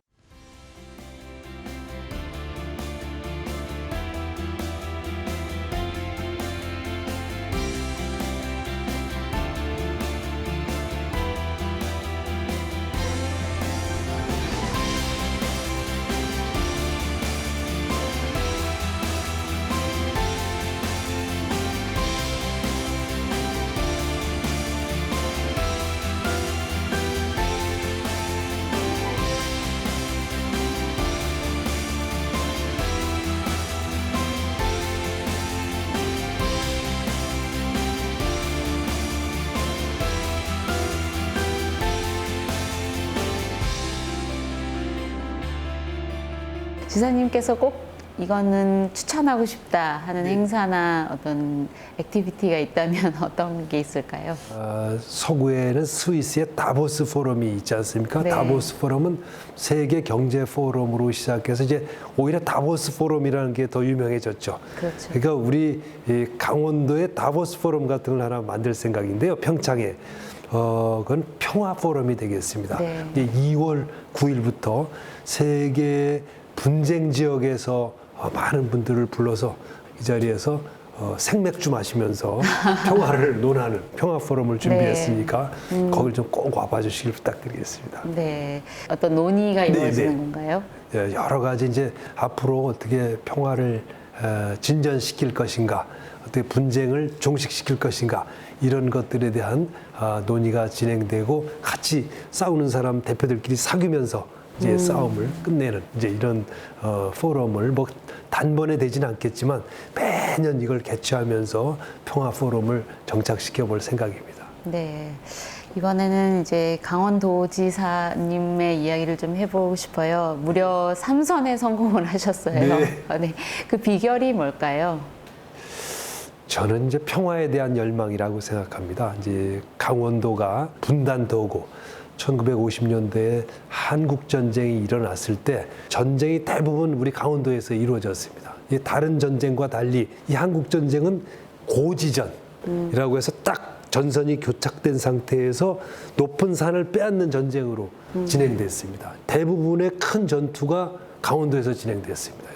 지사님께서 꼭 이거는 추천하고 싶다 하는 행사나 어떤 액티비티가 있다면 어떤 게 있을까요? 서구에는 스위스의 다보스 포럼이 있지 않습니까? 네. 다보스 포럼은 세계 경제 포럼으로 시작해서 이제 오히려 다보스 포럼이라는 게 더 유명해졌죠. 그렇죠. 그러니까 우리 이 강원도에 다보스 포럼 같은 걸 하나 만들 생각인데요. 평창에. 그건 평화 포럼이 되겠습니다. 네. 이제 2월 9일부터 세계 분쟁 지역에서 많은 분들을 불러서 이 자리에서 생맥주 마시면서 평화를 논하는 평화 포럼을 준비했으니까 거길 좀 꼭 와봐 주시길 부탁드리겠습니다. 네. 어떤 논의가 네, 이루어지는 네. 건가요? 여러 가지 이제 앞으로 어떻게 평화를 진전시킬 것인가, 어떻게 분쟁을 종식시킬 것인가 이런 것들에 대한 논의가 진행되고 같이 싸우는 사람 대표들끼리 사귀면서 이제 싸움을 끝내는 이제 이런 포럼을 뭐 단번에 되지는 않겠지만 매년 이걸 개최하면서 평화 포럼을 정착시켜 볼 생각입니다. 네. 이번에는 이제 강원도지사님의 이야기를 좀 해보고 싶어요. 무려 3선에 성공을 하셨어요. 네. 네. 그 비결이 뭘까요? 저는 이제 평화에 대한 열망이라고 생각합니다. 이제 강원도가 분단도고 1950년대에 한국 전쟁이 일어났을 때 전쟁이 대부분 우리 강원도에서 이루어졌습니다. 이 다른 전쟁과 달리 이 한국 전쟁은 고지전이라고 해서 딱 전선이 교착된 상태에서 높은 산을 빼앗는 전쟁으로 진행됐습니다. 대부분의 큰 전투가 강원도에서 진행됐습니다.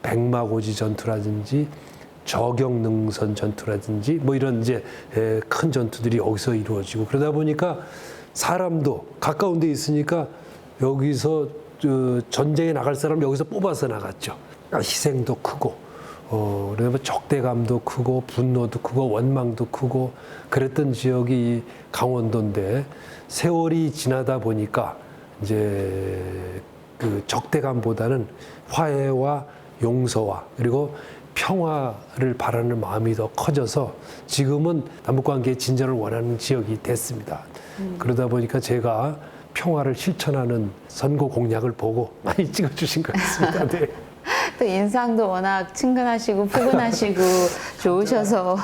백마고지 전투라든지 저경능선 전투라든지 뭐 이런 이제 큰 전투들이 여기서 이루어지고 그러다 보니까 사람도 가까운 데 있으니까 여기서 전쟁에 나갈 사람 여기서 뽑아서 나갔죠. 희생도 크고 그다음에 적대감도 크고 분노도 크고 원망도 크고 그랬던 지역이 이 강원도인데 세월이 지나다 보니까 이제 그 적대감보다는 화해와 용서와 그리고 평화를 바라는 마음이 더 커져서 지금은 남북관계의 진전을 원하는 지역이 됐습니다. 그러다 보니까 제가 평화를 실천하는 선거 공약을 보고 많이 찍어주신 것 같습니다. 네. 또 인상도 워낙 친근하시고 푸근하시고 좋으셔서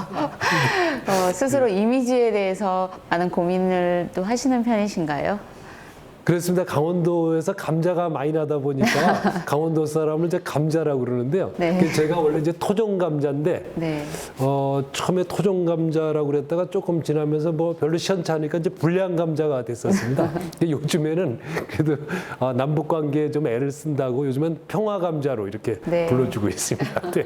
스스로 이미지에 대해서 많은 고민을 또 하시는 편이신가요? 그렇습니다. 강원도에서 감자가 많이 나다 보니까 강원도 사람을 이제 감자라고 그러는데요. 네. 그래서 제가 원래 이제 토종 감자인데 네. 처음에 토종 감자라고 그랬다가 조금 지나면서 뭐 별로 시원찮으니까 이제 불량 감자가 됐었습니다. 근데 요즘에는 그래도 남북 관계에 좀 애를 쓴다고 요즘은 평화 감자로 이렇게 네. 불러주고 있습니다. 네.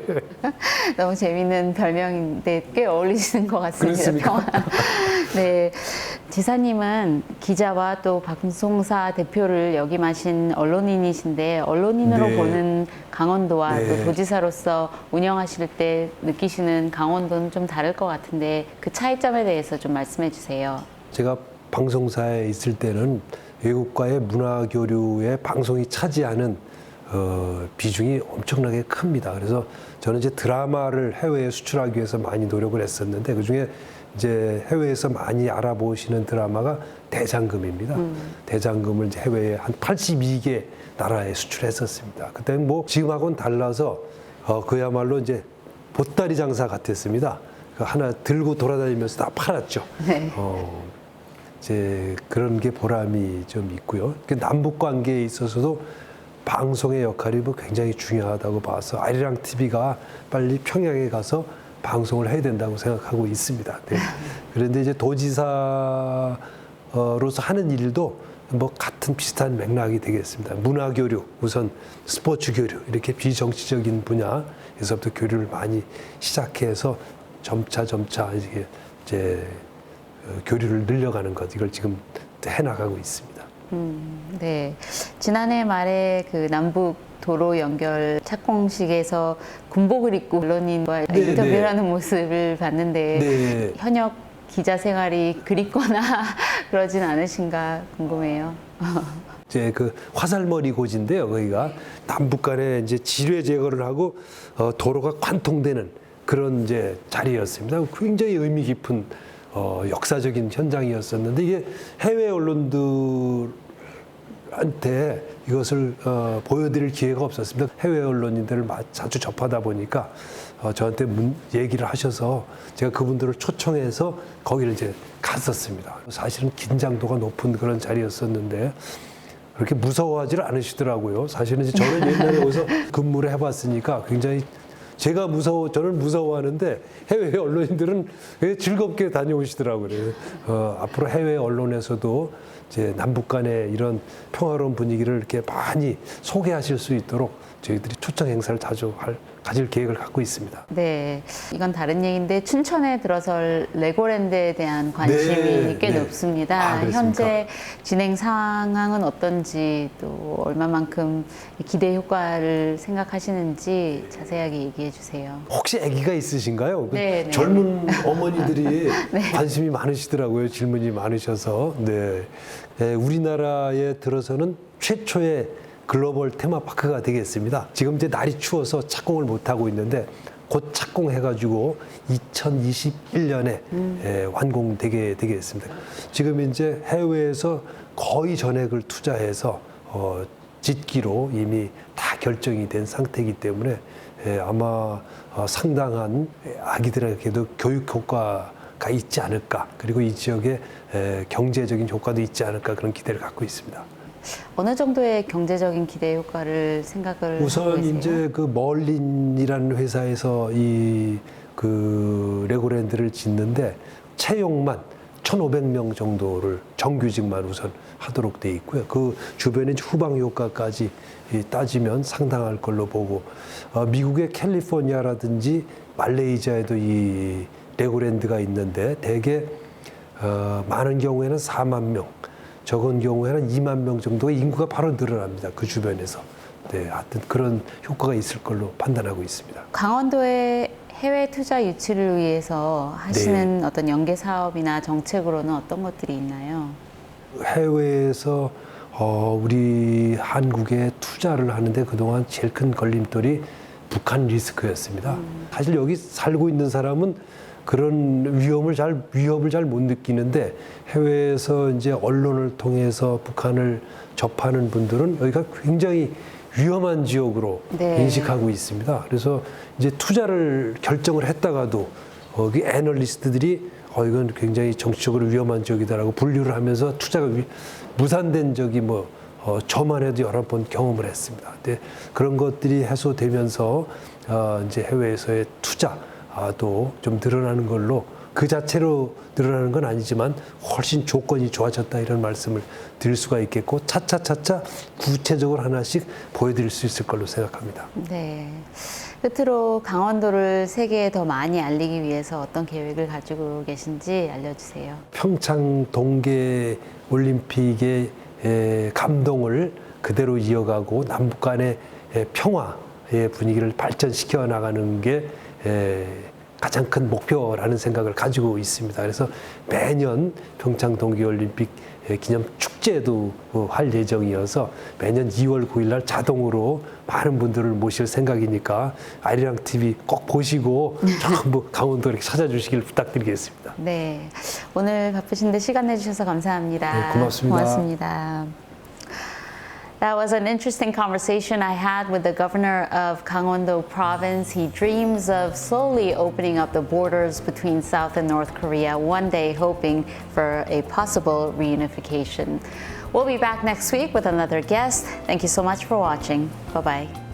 너무 재밌는 별명인데 꽤 어울리시는 것 같습니다. 그렇습니까? 평화. 네. 지사님은 기자와 또 방송사 대표를 역임하신 언론인이신데 언론인으로 네. 보는 강원도와 네. 또 도지사로서 운영하실 때 느끼시는 강원도는 좀 다를 것 같은데 그 차이점에 대해서 좀 말씀해 주세요. 제가 방송사에 있을 때는 외국과의 문화 교류에 방송이 차지하는 비중이 엄청나게 큽니다. 그래서 저는 이제 드라마를 해외에 수출하기 위해서 많이 노력을 했었는데 그중에 이제 해외에서 많이 알아보시는 드라마가 대장금입니다. 대장금을 이제 해외에 한 82개 나라에 수출했었습니다. 그때는 뭐 지금하고는 달라서 그야말로 이제 보따리 장사 같았습니다. 하나 들고 돌아다니면서 다 팔았죠. 네. 이제 그런 게 보람이 좀 있고요. 남북 관계에 있어서도 방송의 역할이 뭐 굉장히 중요하다고 봐서 아리랑 TV가 빨리 평양에 가서 방송을 해야 된다고 생각하고 있습니다. 네. 그런데 이제 도지사로서 하는 일도 뭐 같은 비슷한 맥락이 되겠습니다. 문화 교류, 우선 스포츠 교류 이렇게 비정치적인 분야에서부터 교류를 많이 시작해서 점차 이제 교류를 늘려가는 것 이걸 지금 해나가고 있습니다. 네. 지난해 말에 그 남북 도로 연결 착공식에서 군복을 입고 언론인과 네, 인터뷰를 하는 모습을 봤는데 네. 현역 기자 생활이 그립거나 그러진 않으신가 궁금해요. 이제 그 화살머리 고지인데요. 거기가 남북 간에 이제 지뢰 제거를 하고 도로가 관통되는 그런 이제 자리였습니다. 굉장히 의미 깊은 역사적인 현장이었었는데 이게 해외 언론들의 한테 이것을 보여드릴 기회가 없었습니다. 해외 언론인들을 자주 접하다 보니까 저한테 얘기를 하셔서 제가 그분들을 초청해서 거기를 이제 갔었습니다. 사실은 긴장도가 높은 그런 자리였었는데 그렇게 무서워하지를 않으시더라고요. 사실은 이제 저는 옛날에 여기서 근무를 해봤으니까 굉장히 저는 무서워하는데 해외 언론인들은 즐겁게 다녀오시더라고요. 앞으로 해외 언론에서도 이제 남북 간의 이런 평화로운 분위기를 이렇게 많이 소개하실 수 있도록 저희들이 초청 행사를 자주 가질 계획을 갖고 있습니다. 네, 이건 다른 얘기인데 춘천에 들어설 레고랜드에 대한 관심이 네, 꽤 네. 높습니다. 아, 그렇습니까? 현재 진행 상황은 어떤지 또 얼마만큼 기대 효과를 생각하시는지 자세하게 얘기해 주세요. 혹시 아기가 있으신가요? 네, 네. 젊은 어머니들이 관심이 많으시더라고요. 질문이 많으셔서. 네. 네, 우리나라에 들어서는 최초의 글로벌 테마파크가 되겠습니다. 지금 이제 날이 추워서 착공을 못하고 있는데 곧 착공해가지고 2021년에 완공되게 되겠습니다. 지금 이제 해외에서 거의 전액을 투자해서 짓기로 이미 다 결정이 된 상태이기 때문에 아마 상당한 아기들에게도 교육 효과가 있지 않을까, 그리고 이 지역에 경제적인 효과도 있지 않을까, 그런 기대를 갖고 있습니다. 어느 정도의 경제적인 기대 효과를 생각을 우선 하고 계세요? 이제 그 멀린이라는 회사에서 그 레고랜드를 짓는데 채용만 1,500명 정도를 정규직만 우선 하도록 돼 있고요. 그 주변에 후방 효과까지 따지면 상당할 걸로 보고, 미국의 캘리포니아라든지 말레이시아에도 이 레고랜드가 있는데 대개 많은 경우에는 4만 명, 적은 경우에는 2만 명 정도의 인구가 바로 늘어납니다. 그 주변에서. 네, 하여튼 그런 효과가 있을 걸로 판단하고 있습니다. 강원도의 해외 투자 유치를 위해서 하시는 어떤 연계 사업이나 정책으로는 어떤 것들이 있나요? 해외에서 우리 한국에 투자를 하는데 그동안 제일 큰 걸림돌이 북한 리스크였습니다. 사실 여기 살고 있는 사람은 그런 위협을 잘 못 느끼는데 해외에서 이제 언론을 통해서 북한을 접하는 분들은 여기가 굉장히 위험한 지역으로 네. 인식하고 있습니다. 그래서 이제 투자를 결정을 했다가도 거기 애널리스트들이 이건 굉장히 정치적으로 위험한 지역이다라고 분류를 하면서 투자가 무산된 적이 저만 해도 여러 번 경험을 했습니다. 근데 그런 것들이 해소되면서 이제 해외에서의 투자도 좀 늘어나는 걸로, 그 자체로 늘어나는 건 아니지만 훨씬 조건이 좋아졌다, 이런 말씀을 드릴 수가 있겠고, 차차 구체적으로 하나씩 보여드릴 수 있을 걸로 생각합니다. 네. 끝으로 강원도를 세계에 더 많이 알리기 위해서 어떤 계획을 가지고 계신지 알려주세요. 평창 동계 올림픽의 감동을 그대로 이어가고 남북 간의 평화의 분위기를 발전시켜 나가는 게 가장 큰 목표라는 생각을 가지고 있습니다. 그래서 매년 평창 동계올림픽 기념 축제도 할 예정이어서 매년 2월 9일 날 자동으로 많은 분들을 모실 생각이니까 아리랑 TV 꼭 보시고 전부 강원도 이렇게 찾아주시길 부탁드리겠습니다. 네. 오늘 바쁘신데 시간 내주셔서 감사합니다. 네, 고맙습니다. 고맙습니다. That was an interesting conversation I had with the governor of Gangwon-do province. He dreams of slowly opening up the borders between South and North Korea, one day hoping for a possible reunification. We'll be back next week with another guest. Thank you so much for watching. Bye-bye.